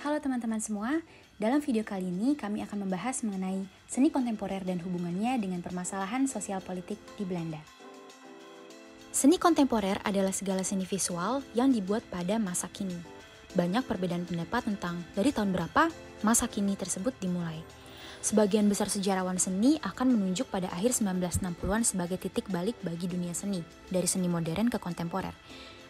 Halo teman-teman semua, dalam video kali ini kami akan membahas mengenai seni kontemporer dan hubungannya dengan permasalahan sosial politik di Belanda. Seni kontemporer adalah segala seni visual yang dibuat pada masa kini. Banyak perbedaan pendapat tentang dari tahun berapa masa kini tersebut dimulai. Sebagian besar sejarawan seni akan menunjuk pada akhir 1960-an sebagai titik balik bagi dunia seni, dari seni modern ke kontemporer.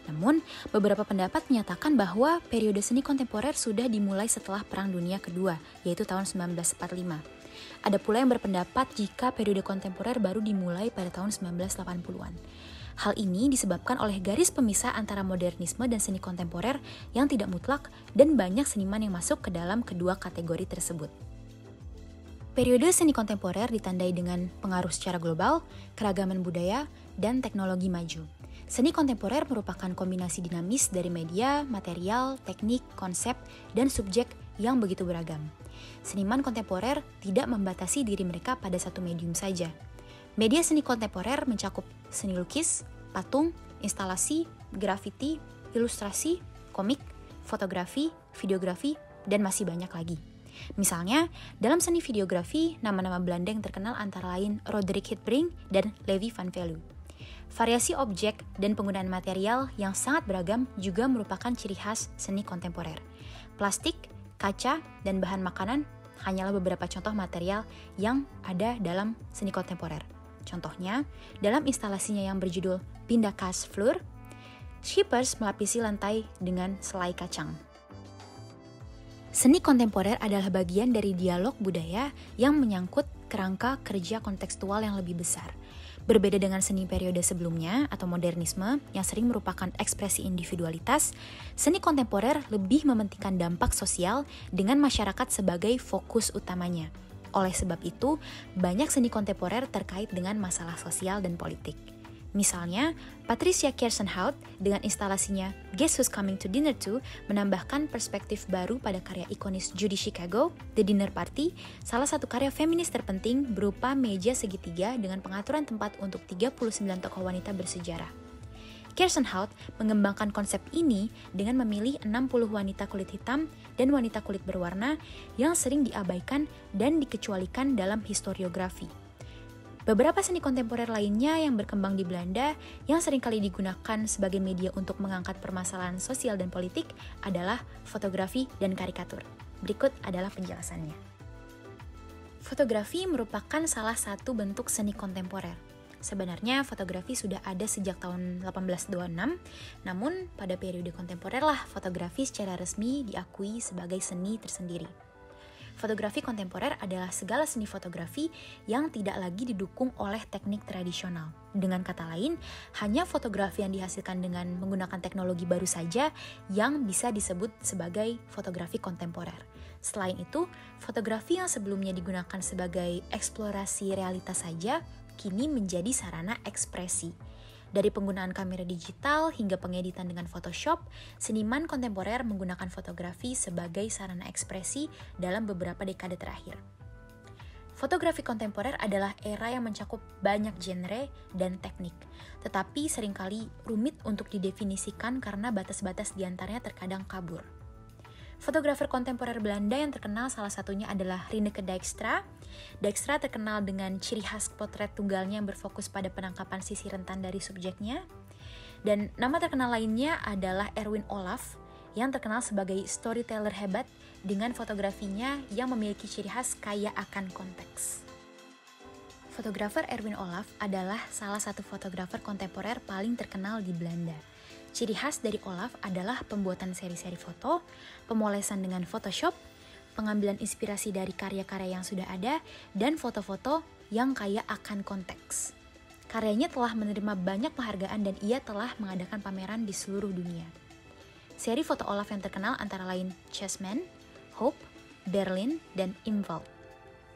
Namun, beberapa pendapat menyatakan bahwa periode seni kontemporer sudah dimulai setelah Perang Dunia Kedua, yaitu tahun 1945. Ada pula yang berpendapat jika periode kontemporer baru dimulai pada tahun 1980-an. Hal ini disebabkan oleh garis pemisah antara modernisme dan seni kontemporer yang tidak mutlak dan banyak seniman yang masuk ke dalam kedua kategori tersebut. Periode seni kontemporer ditandai dengan pengaruh secara global, keragaman budaya, dan teknologi maju. Seni kontemporer merupakan kombinasi dinamis dari media, material, teknik, konsep, dan subjek yang begitu beragam. Seniman kontemporer tidak membatasi diri mereka pada satu medium saja. Media seni kontemporer mencakup seni lukis, patung, instalasi, grafiti, ilustrasi, komik, fotografi, videografi, dan masih banyak lagi. Misalnya, dalam seni videografi, nama-nama Belanda yang terkenal antara lain Roderick Hitbrink dan Levi van Veluwe. Variasi objek dan penggunaan material yang sangat beragam juga merupakan ciri khas seni kontemporer. Plastik, kaca, dan bahan makanan hanyalah beberapa contoh material yang ada dalam seni kontemporer. Contohnya, dalam instalasinya yang berjudul Pindakaasvloer, Schippers melapisi lantai dengan selai kacang. Seni kontemporer adalah bagian dari dialog budaya yang menyangkut kerangka kerja kontekstual yang lebih besar. Berbeda dengan seni periode sebelumnya atau modernisme yang sering merupakan ekspresi individualitas, seni kontemporer lebih mementingkan dampak sosial dengan masyarakat sebagai fokus utamanya. Oleh sebab itu, banyak seni kontemporer terkait dengan masalah sosial dan politik. Misalnya, Patricia Kersenhout dengan instalasinya Guess Who's Coming to Dinner Too menambahkan perspektif baru pada karya ikonis Judy Chicago, The Dinner Party, salah satu karya feminis terpenting berupa meja segitiga dengan pengaturan tempat untuk 39 tokoh wanita bersejarah. Kersenhout mengembangkan konsep ini dengan memilih 60 wanita kulit hitam dan wanita kulit berwarna yang sering diabaikan dan dikecualikan dalam historiografi. Beberapa seni kontemporer lainnya yang berkembang di Belanda yang seringkali digunakan sebagai media untuk mengangkat permasalahan sosial dan politik adalah fotografi dan karikatur. Berikut adalah penjelasannya. Fotografi merupakan salah satu bentuk seni kontemporer. Sebenarnya fotografi sudah ada sejak tahun 1826, namun pada periode kontemporer lah fotografi secara resmi diakui sebagai seni tersendiri. Fotografi kontemporer adalah segala seni fotografi yang tidak lagi didukung oleh teknik tradisional. Dengan kata lain, hanya fotografi yang dihasilkan dengan menggunakan teknologi baru saja yang bisa disebut sebagai fotografi kontemporer. Selain itu, fotografi yang sebelumnya digunakan sebagai eksplorasi realitas saja, kini menjadi sarana ekspresi. Dari penggunaan kamera digital hingga pengeditan dengan Photoshop, seniman kontemporer menggunakan fotografi sebagai sarana ekspresi dalam beberapa dekade terakhir. Fotografi kontemporer adalah era yang mencakup banyak genre dan teknik, tetapi seringkali rumit untuk didefinisikan karena batas-batas diantaranya terkadang kabur. Fotografer kontemporer Belanda yang terkenal salah satunya adalah Rineke Dijkstra. Dijkstra terkenal dengan ciri khas potret tunggalnya yang berfokus pada penangkapan sisi rentan dari subjeknya. Dan nama terkenal lainnya adalah Erwin Olaf yang terkenal sebagai storyteller hebat dengan fotografinya yang memiliki ciri khas kaya akan konteks. Fotografer Erwin Olaf adalah salah satu fotografer kontemporer paling terkenal di Belanda. Ciri khas dari Olaf adalah pembuatan seri-seri foto, pemolesan dengan Photoshop, pengambilan inspirasi dari karya-karya yang sudah ada, dan foto-foto yang kaya akan konteks. Karyanya telah menerima banyak penghargaan dan ia telah mengadakan pameran di seluruh dunia. Seri foto Olaf yang terkenal antara lain Chessman, Hope, Berlin, dan Imwald.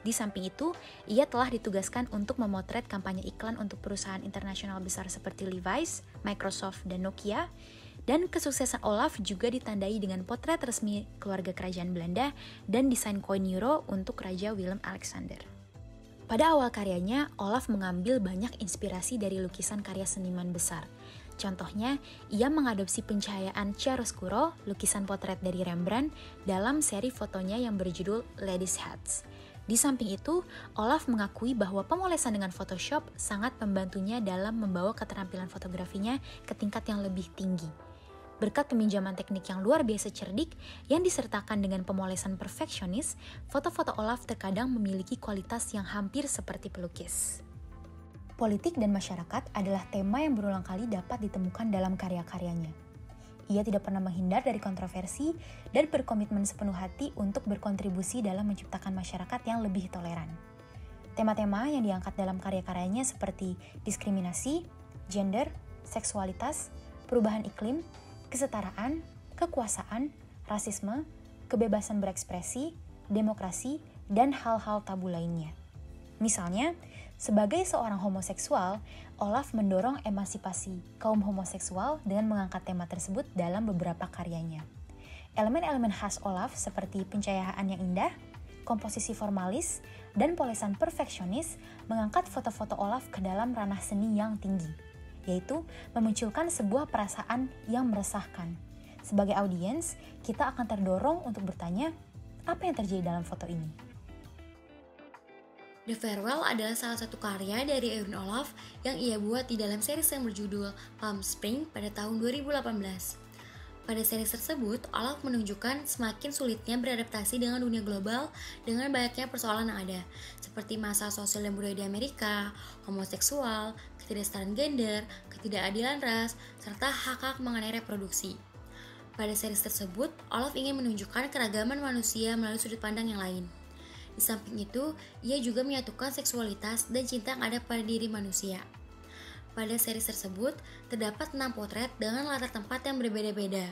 Di samping itu, ia telah ditugaskan untuk memotret kampanye iklan untuk perusahaan internasional besar seperti Levi's, Microsoft, dan Nokia. Dan kesuksesan Olaf juga ditandai dengan potret resmi keluarga kerajaan Belanda dan desain koin euro untuk Raja Willem-Alexander. Pada awal karyanya, Olaf mengambil banyak inspirasi dari lukisan karya seniman besar. Contohnya, ia mengadopsi pencahayaan chiaroscuro, lukisan potret dari Rembrandt, dalam seri fotonya yang berjudul Ladies' Hats. Di samping itu, Olaf mengakui bahwa pemolesan dengan Photoshop sangat membantunya dalam membawa keterampilan fotografinya ke tingkat yang lebih tinggi. Berkat peminjaman teknik yang luar biasa cerdik yang disertakan dengan pemolesan perfeksionis, foto-foto Olaf terkadang memiliki kualitas yang hampir seperti pelukis. Politik dan masyarakat adalah tema yang berulang kali dapat ditemukan dalam karya-karyanya. Ia tidak pernah menghindar dari kontroversi dan berkomitmen sepenuh hati untuk berkontribusi dalam menciptakan masyarakat yang lebih toleran. Tema-tema yang diangkat dalam karya-karyanya seperti diskriminasi, gender, seksualitas, perubahan iklim, kesetaraan, kekuasaan, rasisme, kebebasan berekspresi, demokrasi, dan hal-hal tabu lainnya. Misalnya, sebagai seorang homoseksual, Olaf mendorong emansipasi kaum homoseksual dengan mengangkat tema tersebut dalam beberapa karyanya. Elemen-elemen khas Olaf seperti pencahayaan yang indah, komposisi formalis, dan polesan perfeksionis mengangkat foto-foto Olaf ke dalam ranah seni yang tinggi, yaitu memunculkan sebuah perasaan yang meresahkan. Sebagai audiens, kita akan terdorong untuk bertanya, apa yang terjadi dalam foto ini? The Farewell adalah salah satu karya dari Erwin Olaf yang ia buat di dalam series yang berjudul Palm Spring pada tahun 2018. Pada series tersebut, Olaf menunjukkan semakin sulitnya beradaptasi dengan dunia global dengan banyaknya persoalan yang ada, seperti masalah sosial dan budaya di Amerika, homoseksual, ketidaksetaraan gender, ketidakadilan ras, serta hak-hak mengenai reproduksi. Pada series tersebut, Olaf ingin menunjukkan keragaman manusia melalui sudut pandang yang lain. Di samping itu, ia juga menyatukan seksualitas dan cinta yang ada pada diri manusia. Pada series tersebut, terdapat 6 potret dengan latar tempat yang berbeda-beda.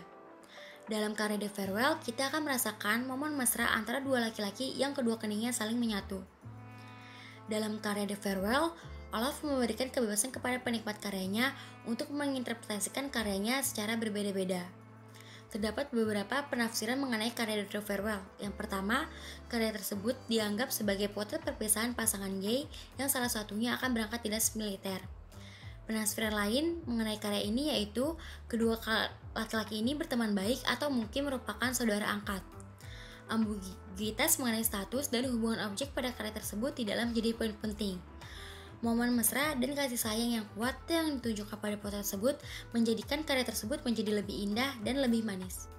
Dalam karya The Farewell, kita akan merasakan momen mesra antara dua laki-laki yang kedua keningnya saling menyatu. Dalam karya The Farewell, Olaf memberikan kebebasan kepada penikmat karyanya untuk menginterpretasikan karyanya secara berbeda-beda. Terdapat beberapa penafsiran mengenai karya The Farewell. Yang pertama, karya tersebut dianggap sebagai potret perpisahan pasangan gay yang salah satunya akan berangkat dinas militer. Penafsiran lain mengenai karya ini yaitu kedua laki-laki ini berteman baik atau mungkin merupakan saudara angkat. Ambiguitas mengenai status dan hubungan objek pada karya tersebut tidaklah menjadi poin penting. Momen mesra dan kasih sayang yang kuat yang ditunjukkan pada potret tersebut menjadikan karya tersebut menjadi lebih indah dan lebih manis.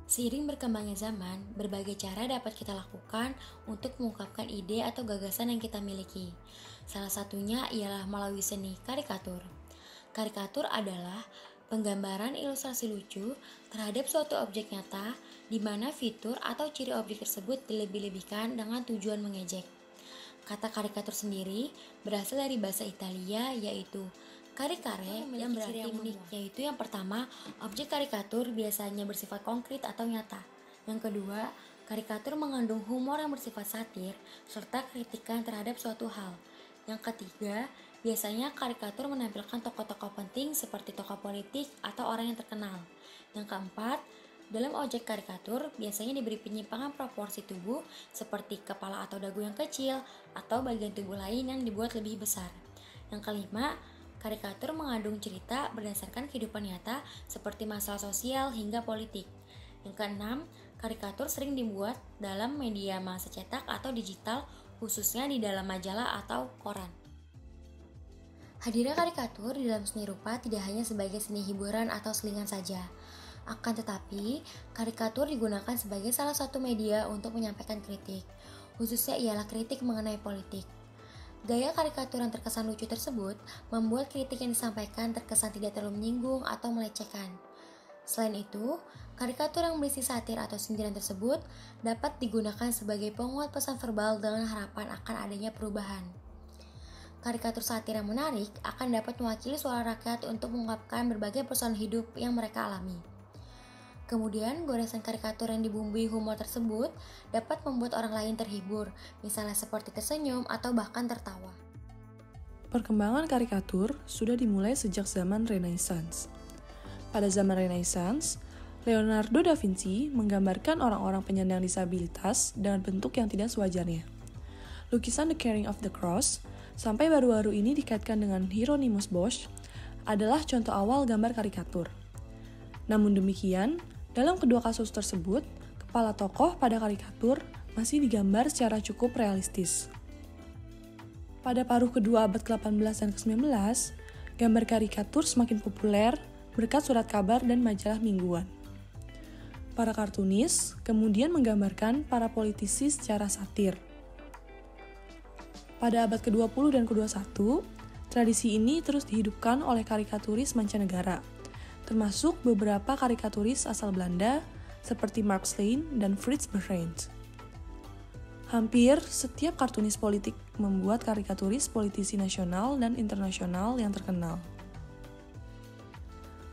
Seiring berkembangnya zaman, berbagai cara dapat kita lakukan untuk mengungkapkan ide atau gagasan yang kita miliki. Salah satunya ialah melalui seni karikatur. Karikatur adalah penggambaran ilustrasi lucu terhadap suatu objek nyata di mana fitur atau ciri objek tersebut dilebih-lebihkan dengan tujuan mengejek. Kata karikatur sendiri berasal dari bahasa Italia yaitu caricare yang berarti unik, yaitu yang pertama, objek karikatur biasanya bersifat konkret atau nyata. Yang kedua, karikatur mengandung humor yang bersifat satir serta kritikan terhadap suatu hal. Yang ketiga, biasanya karikatur menampilkan tokoh-tokoh penting seperti tokoh politik atau orang yang terkenal. Yang keempat, dalam objek karikatur biasanya diberi penyimpangan proporsi tubuh seperti kepala atau dagu yang kecil atau bagian tubuh lain yang dibuat lebih besar. Yang kelima, karikatur mengandung cerita berdasarkan kehidupan nyata seperti masalah sosial hingga politik. Yang keenam, karikatur sering dibuat dalam media massa cetak atau digital, khususnya di dalam majalah atau koran. Hadirnya karikatur di dalam seni rupa tidak hanya sebagai seni hiburan atau selingan saja. Akan tetapi, karikatur digunakan sebagai salah satu media untuk menyampaikan kritik, khususnya ialah kritik mengenai politik. Gaya karikatur yang terkesan lucu tersebut membuat kritik yang disampaikan terkesan tidak terlalu menyinggung atau melecehkan. Selain itu, karikatur yang berisi satir atau sindiran tersebut dapat digunakan sebagai penguat pesan verbal dengan harapan akan adanya perubahan. Karikatur satir yang menarik akan dapat mewakili suara rakyat untuk mengungkapkan berbagai persoalan hidup yang mereka alami. Kemudian, goresan karikatur yang dibumbui humor tersebut dapat membuat orang lain terhibur, misalnya seperti tersenyum atau bahkan tertawa. Perkembangan karikatur sudah dimulai sejak zaman Renaissance. Pada zaman Renaissance, Leonardo da Vinci menggambarkan orang-orang penyandang disabilitas dengan bentuk yang tidak sewajarnya. Lukisan The Carrying of the Cross sampai baru-baru ini dikaitkan dengan Hieronymus Bosch adalah contoh awal gambar karikatur. Namun demikian, dalam kedua kasus tersebut, kepala tokoh pada karikatur masih digambar secara cukup realistis. Pada paruh kedua abad ke-18 dan ke-19, gambar karikatur semakin populer berkat surat kabar dan majalah mingguan. Para kartunis kemudian menggambarkan para politisi secara satir. Pada abad ke-20 dan ke-21, tradisi ini terus dihidupkan oleh karikaturis mancanegara, termasuk beberapa karikaturis asal Belanda seperti Mark Steyn dan Frits Barends. Hampir setiap kartunis politik membuat karikaturis politisi nasional dan internasional yang terkenal.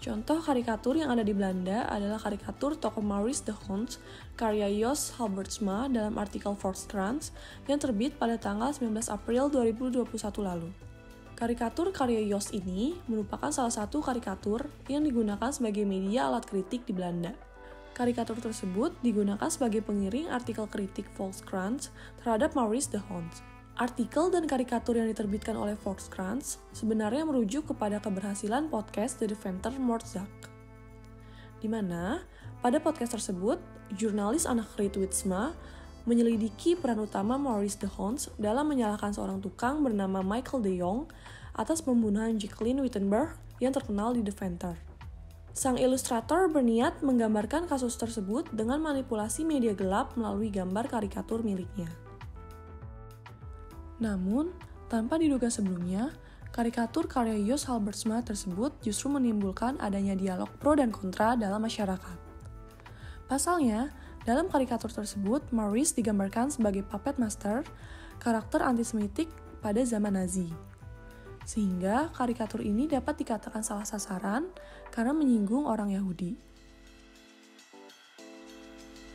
Contoh karikatur yang ada di Belanda adalah karikatur tokoh Maurice de Hond karya Jos Halbertsma dalam artikel Volkskrant yang terbit pada tanggal 19 April 2021 lalu. Karikatur karya Jos ini merupakan salah satu karikatur yang digunakan sebagai media alat kritik di Belanda. Karikatur tersebut digunakan sebagai pengiring artikel kritik Volkskrant terhadap Maurice de Hond. Artikel dan karikatur yang diterbitkan oleh Volkskrant sebenarnya merujuk kepada keberhasilan podcast The Deventer Moordzaak. Di mana, pada podcast tersebut, jurnalis Annegret Witsma menyelidiki peran utama Maurice de Hond dalam menyalahkan seorang tukang bernama Michael de Jong atas pembunuhan Jacqueline Wittenberg yang terkenal di Deventer. Sang ilustrator berniat menggambarkan kasus tersebut dengan manipulasi media gelap melalui gambar karikatur miliknya. Namun, tanpa diduga sebelumnya, karikatur karya Jos Halbertsma tersebut justru menimbulkan adanya dialog pro dan kontra dalam masyarakat. Pasalnya, dalam karikatur tersebut, Maurice digambarkan sebagai puppet master, karakter antisemitik pada zaman Nazi. Sehingga karikatur ini dapat dikatakan salah sasaran karena menyinggung orang Yahudi.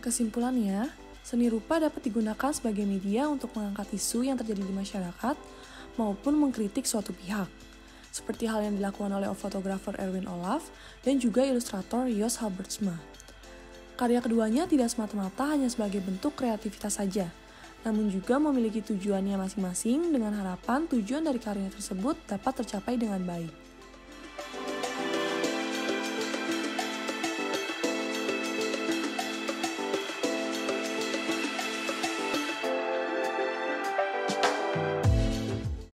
Kesimpulannya, seni rupa dapat digunakan sebagai media untuk mengangkat isu yang terjadi di masyarakat maupun mengkritik suatu pihak, seperti hal yang dilakukan oleh fotografer Erwin Olaf dan juga ilustrator Jos Halbertsma. Karya keduanya tidak semata-mata hanya sebagai bentuk kreativitas saja, namun juga memiliki tujuannya masing-masing dengan harapan tujuan dari karyanya tersebut dapat tercapai dengan baik.